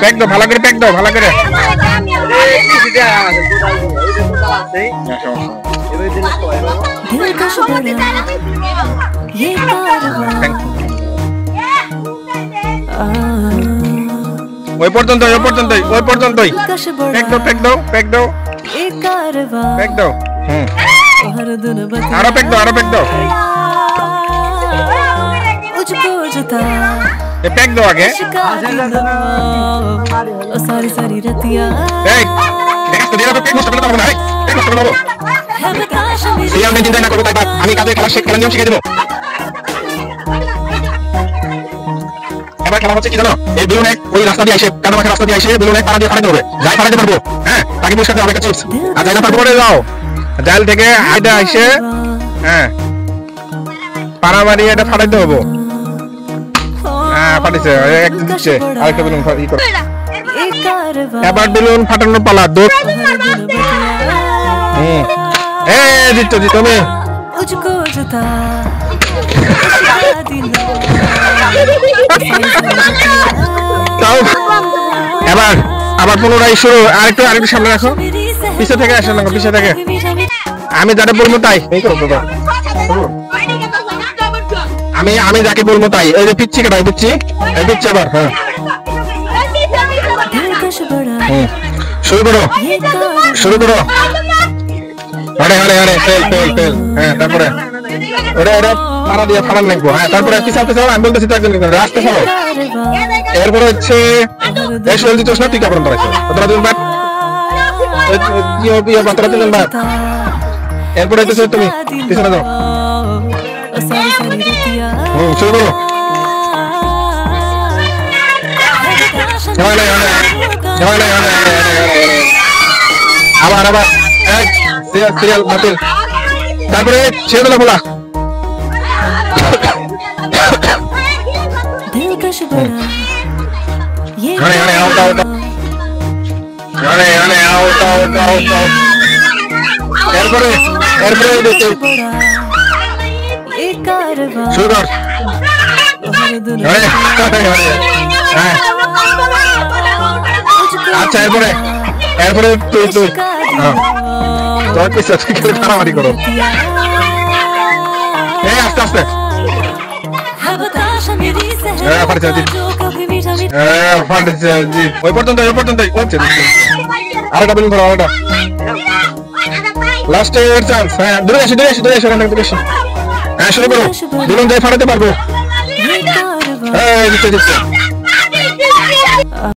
Pack দাও ভালো করে, প্যাক দাও ভালো করে। ওই পর্যন্ত, ওই পর্যন্ত, ওই পর্যন্তই। প্যাক দাও, প্যাক দাও, প্যাক দাও, প্যাক দাও। আরো প্যাক দাও, আরো প্যাক দাও। প্যাক দাও আগে। আমি কাজে খেলার নিয়ম শিখে দেবো। এবার খেলা হচ্ছে কি জানো, এই বেলুন ওই রাস্তা দিয়ে আসে, কাদামাখা রাস্তা দিয়ে আসে বেলুন পাড়া দিয়ে ফাটাতে হবে। যাই ফাটাতে পারবো, হ্যাঁ তাকে পুরস্কার দেওয়া হবে একটা চিপস। আর যাই না পারবো পরে যাও জাল থেকে হাইডা আসে, হ্যাঁ পাড়া মারিয়ে এটা ফাটাইতে হবে। হ্যাঁ ফাটিছে, একটা দিচ্ছে আরেকটা বেলুন ই করে। এবার বেলুন ফাটানোর পালা। দৌড়। জিতছো তুমি। এবার আবার পুনরায় শুরু। আরেকটু আরেকটু সামনে রাখো, পিছে থেকে আসো না, পিছে থেকে। আমি যাটা বলবো তাই আমি যাকে বলবো তাই। এই যে পিচ্ছি কেটে পিচ্ছি, এই পিচ্ছি আবার। হ্যাঁ শুরু করো, শুরু করো। Hare Hare Hare, fail fail fail. হ্যাঁ তারপরে ওটা ওটা পাড়া দিয়ে ফাড়ান লাগবো। হ্যাঁ তারপরে পিছাতে চাও, আমি বলতেছি তো একজন রাস্তা চাও। এরপরে হচ্ছে এই সলজি চোষ না, তুই কাপড় ধরাইছো তোরা দুজন বাদ। তোরা দুজন বাদ। এরপরে হচ্ছে তুমি পিছনে যাও। শুরু করো। আবার আবার সিরিয়াল বাতিল। তারপরে ছেড়ে দিলাম বলা। এরপরে এরপরে শুরু কর। আচ্ছা এরপরে এরপরে তুই তুই তোর পিছনে মারামারি করো। আস্তে আস্তে ওই পর্যন্ত, ওই পর্যন্ত। আরেকটা বেলুন ধরো, আরেকটা লাস্টের চান্স। হ্যাঁ দূরে আসি, দূরে আসি, দূরে আসি, ওখান থেকে দূরে আসি। হ্যাঁ শুরু করো। বেলুন দিয়ে ফাটাতে পারবো। হ্যাঁ দিচ্ছে দিচ্ছে।